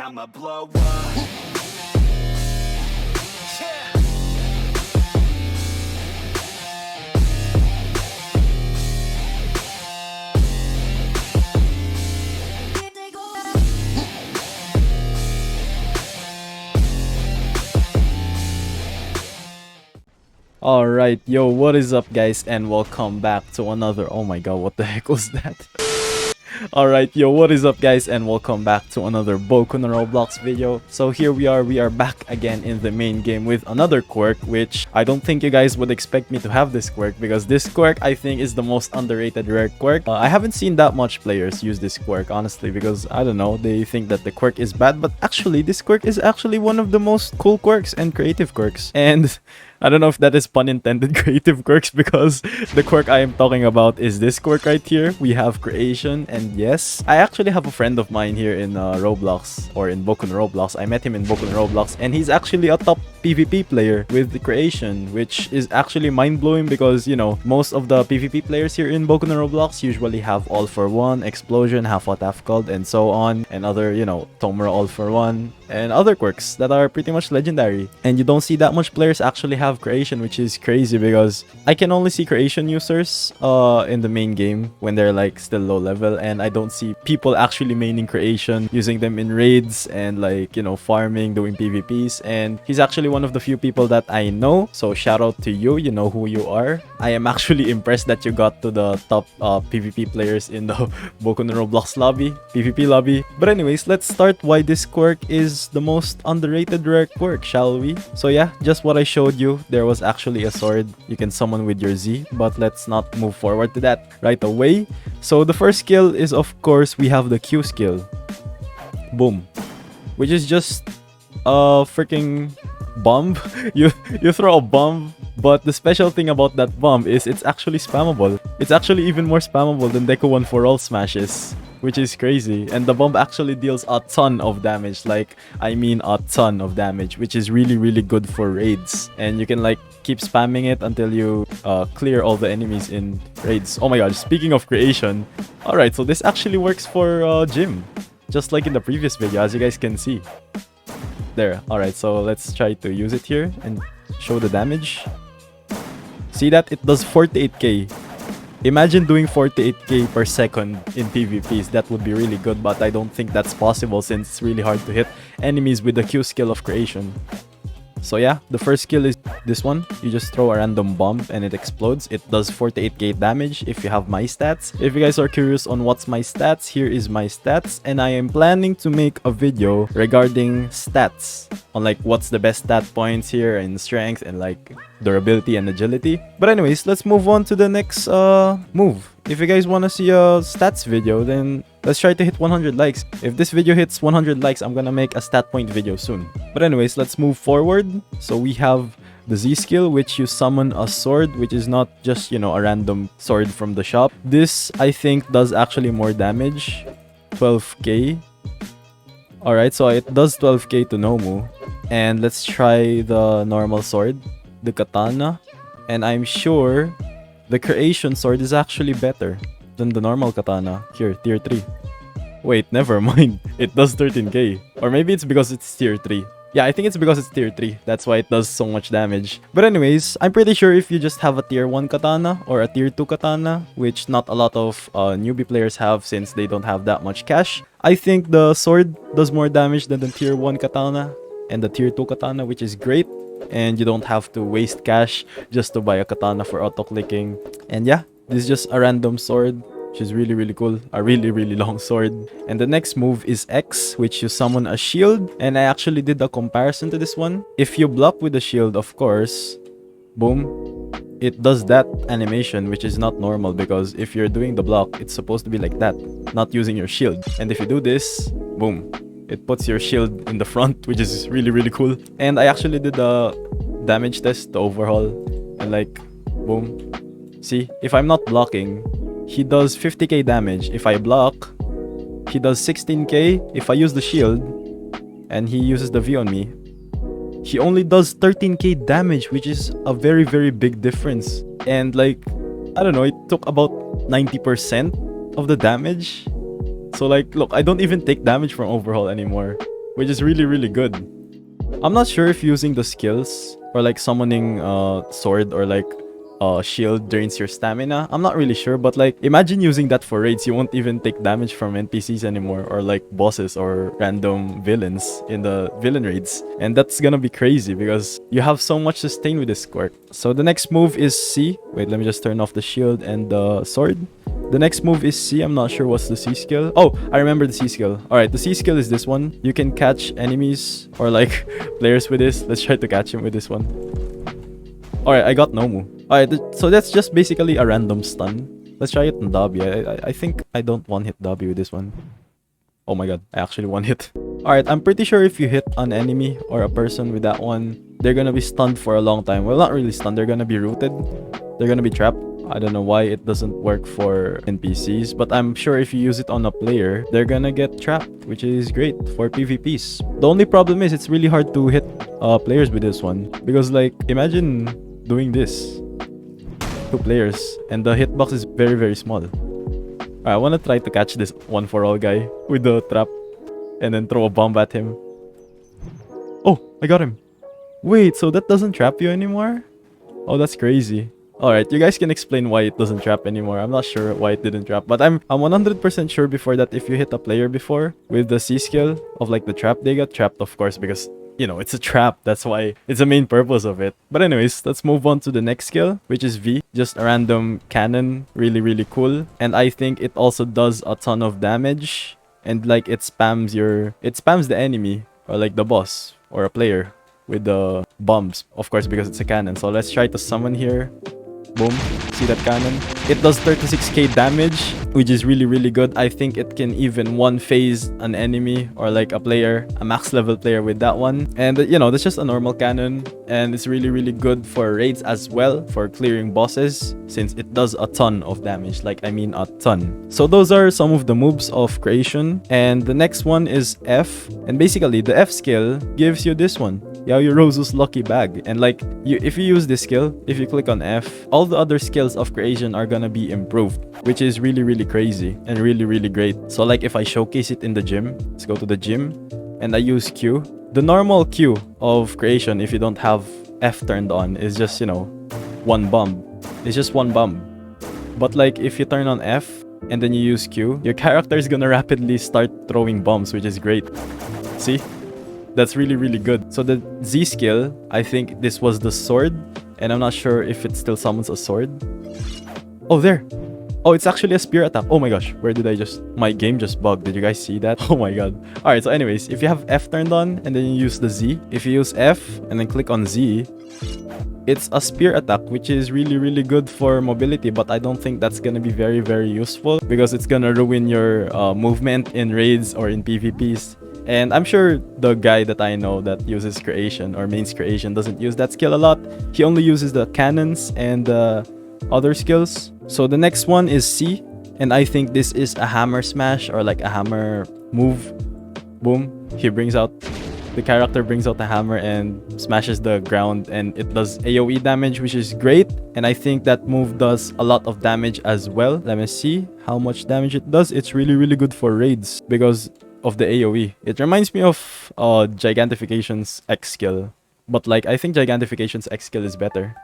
I'ma blow up. Yeah. Alright, yo, what is up guys, and welcome back to another— oh my god, what the heck was that? Alright, yo, what is up guys, and welcome back to another Boku no Roblox video. So here we are back again in the main game with another quirk, which I don't think you guys would expect me to have this quirk, because this quirk I think is the most underrated rare quirk. I haven't seen that much players use this quirk, honestly, because I don't know, they think that the quirk is bad, but actually this quirk is actually one of the most cool quirks and creative quirks. And I don't know if that is pun intended, creative quirks, because the quirk I am talking about is this quirk right here. We have creation, and yes, I actually have a friend of mine here in Roblox, or in Boku no Roblox. I met him in Boku no Roblox, and he's actually a top PvP player with the creation, which is actually mind-blowing because, you know, most of the PvP players here in Boku no Roblox usually have all for one, explosion, half what half called, and so on, and other, you know, Tomura all for one, and other quirks that are pretty much legendary. And you don't see that much players actually have creation, which is crazy because I can only see creation users in the main game when they're like still low level, and I don't see people actually maining creation, using them in raids and like, you know, farming, doing PvPs. And he's actually one of the few people that I know, so shout out to you, you know who you are. I am actually impressed that you got to the top PvP players in the Boku no Roblox lobby, PvP lobby. But anyways, let's start why this quirk is the most underrated rare quirk, shall we? So yeah, just what I showed you, there was actually a sword you can summon with your Z, but let's not move forward to that right away. So the first skill is, of course, we have the Q skill. Boom. Which is just a freaking bomb. You throw a bomb, but the special thing about that bomb is it's actually spammable. It's actually even more spammable than Deku 1 for all smashes, which is crazy. And the bomb actually deals a ton of damage, like I mean a ton of damage, which is really good for raids. And you can like keep spamming it until you clear all the enemies in raids. Oh my god, speaking of creation, alright, so this actually works for gym, just like in the previous video, as you guys can see there. Alright, so let's try to use it here and show the damage. See that? It does 48k. Imagine doing 48k per second in PvPs. That would be really good, but I don't think that's possible since it's really hard to hit enemies with the Q skill of creation. So yeah, the first skill is this one. You just throw a random bomb and it explodes. It does 48k damage if you have my stats. If you guys are curious on what's my stats, here is my stats. And I am planning to make a video regarding stats on like what's the best stat points here and strength and like durability and agility. But anyways, let's move on to the next move. If you guys want to see a stats video, then let's try to hit 100 likes. If this video hits 100 likes, I'm gonna make a stat point video soon. But anyways, let's move forward. So we have the Z skill, which you summon a sword, which is not just, you know, a random sword from the shop. This, I think, does actually more damage. 12k. Alright, so it does 12k to Nomu. And let's try the normal sword, the katana. And I'm sure the creation sword is actually better than the normal katana. Here, tier 3. Wait, never mind. It does 13k. Or maybe it's because it's tier 3. Yeah, I think it's because it's tier 3. That's why it does so much damage. But anyways, I'm pretty sure if you just have a tier 1 katana or a tier 2 katana, which not a lot of newbie players have since they don't have that much cash, I think the sword does more damage than the tier 1 katana and the tier 2 katana, which is great. And you don't have to waste cash just to buy a katana for auto-clicking. And yeah, this is just a random sword, which is really cool. A really long sword. And the next move is X, which you summon a shield. And I actually did a comparison to this one. If you block with the shield, of course, boom, it does that animation, which is not normal, because if you're doing the block, it's supposed to be like that, not using your shield. And if you do this, boom, it puts your shield in the front, which is really cool. And I actually did a damage test, the overhaul, and like, boom. See, if I'm not blocking, he does 50k damage. If I block, he does 16k. If I use the shield, and he uses the V on me, he only does 13k damage, which is a very big difference. And like, I don't know, it took about 90% of the damage. So like, look, I don't even take damage from overhaul anymore. which is really, really good. I'm not sure if using the skills or like summoning sword or like shield drains your stamina. I'm not really sure, but like imagine using that for raids. You won't even take damage from NPCs anymore, or like bosses or random villains in the villain raids. And that's gonna be crazy because you have so much sustain with this quirk. So the next move is C. Wait, let me just turn off the shield and the sword. The next move is C. I'm not sure what's the C skill. Oh, I remember the C skill. Alright, the C skill is this one. You can catch enemies or like players with this. Let's try to catch him with this one. Alright, I got Nomu. Alright, so that's just basically a random stun. Let's try it on Dobby. I think I don't one-hit Dobby with this one. Oh my god, I actually one-hit. Alright, I'm pretty sure if you hit an enemy or a person with that one, they're gonna be stunned for a long time. Well, not really stunned, they're gonna be rooted. They're gonna be trapped. I don't know why it doesn't work for NPCs, but I'm sure if you use it on a player, they're gonna get trapped, which is great for PvPs. The only problem is it's really hard to hit players with this one. Because like, imagine doing this to players and the hitbox is very, very small. I want to try to catch this one for all guy with the trap and then throw a bomb at him. Oh, I got him. Wait, so that doesn't trap you anymore? Oh, that's crazy. Alright, you guys can explain why it doesn't trap anymore. I'm not sure why it didn't trap, but I'm 100% sure before that if you hit a player before with the C skill of like the trap, they got trapped, of course, because you know, it's a trap. That's why it's the main purpose of it. But anyways, let's move on to the next skill, which is V. Just a random cannon. Really, really cool. And I think it also does a ton of damage. And like it spams the enemy or like the boss or a player with the bombs. Of course, because it's a cannon. So let's try to summon here. Boom. See that cannon? It does 36k damage, which is really, really good. I think it can even one-phase an enemy or like a player, a max level player with that one. And you know, that's just a normal cannon. And it's really, really good for raids as well, for clearing bosses, since it does a ton of damage. Like, I mean a ton. So those are some of the moves of creation. And the next one is F. And basically, the F skill gives you this one. Yaoyorozu's Lucky Bag. And like, if you use this skill, if you click on F, all the other skills of creation are gonna be improved, which is really, really crazy and really, really great. So like if I showcase it in the gym, let's go to the gym and I use Q. The normal Q of creation, if you don't have F turned on, is just, you know, one bomb. It's just one bomb. But like if you turn on F and then you use Q, your character is gonna rapidly start throwing bombs, which is great. See? That's really, really good. So the Z skill, I think this was the sword. And I'm not sure if it still summons a sword. Oh, there. Oh, it's actually a spear attack. Oh my gosh. Where did I just... My game just bugged. Did you guys see that? Oh my god. Alright, so anyways, if you have F turned on and then you use the Z. If you use F and then click on Z, it's a spear attack, which is really, really good for mobility. But I don't think that's gonna be very, very useful because it's gonna ruin your movement in raids or in PvPs. And I'm sure the guy that I know that uses creation or mains creation doesn't use that skill a lot. He only uses the cannons and other skills. So the next one is C. And I think this is a hammer smash or like a hammer move. Boom. The character brings out the hammer and smashes the ground and it does AoE damage, which is great. And I think that move does a lot of damage as well. Let me see how much damage it does. It's really, really good for raids because of the AoE. It reminds me of Gigantification's X skill. But like, I think Gigantification's X skill is better.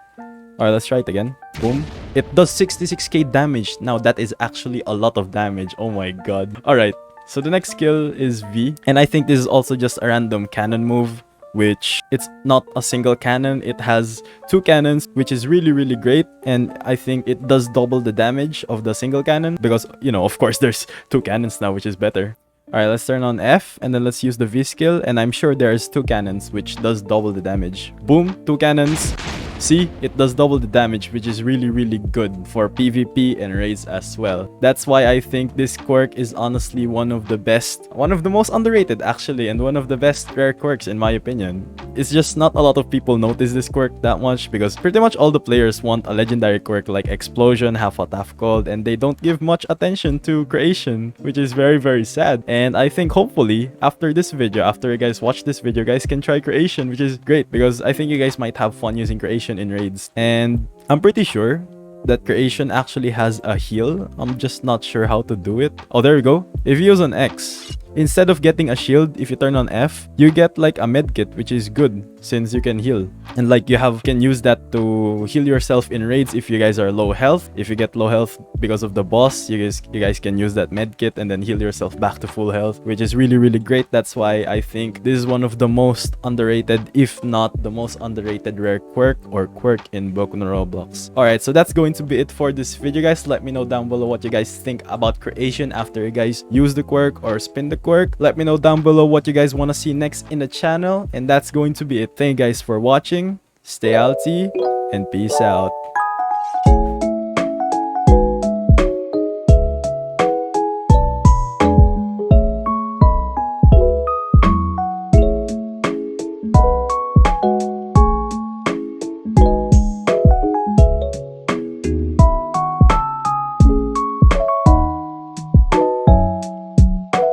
Alright, let's try it again. Boom. It does 66k damage. Now that is actually a lot of damage. Oh my god. Alright, so the next skill is V. And I think this is also just a random cannon move, which it's not a single cannon. It has two cannons, which is really, really great. And I think it does double the damage of the single cannon because, you know, of course, there's two cannons now, which is better. Alright, let's turn on F and then let's use the V skill. And I'm sure there's two cannons, which does double the damage. Boom, two cannons. See, it does double the damage, which is really, really good for PvP and raids as well. That's why I think this quirk is honestly one of the best, one of the most underrated actually, and one of the best rare quirks in my opinion. It's just not a lot of people notice this quirk that much because pretty much all the players want a legendary quirk like Explosion, half what half cold, and they don't give much attention to creation, which is very, very sad. And I think hopefully after this video, after you guys watch this video, you guys can try creation, which is great because I think you guys might have fun using creation in raids. And I'm pretty sure that creation actually has a heal. I'm just not sure how to do it. Oh, there we go. If you use an X instead of getting a shield, if you turn on F, you get like a med kit, which is good since you can heal. And like you can use that to heal yourself in raids if you guys are low health. If you get low health because of the boss, you guys can use that med kit and then heal yourself back to full health, which is really great. That's why I think this is one of the most underrated, if not the most underrated rare quirk or quirk in Boku no Roblox. Alright, so that's going to be it for this video, guys. Let me know down below what you guys think about creation after you guys use the quirk or spin the quirk. Let me know down below what you guys want to see next in the channel, and that's going to be it. Thank you guys for watching. Stay alty and peace out.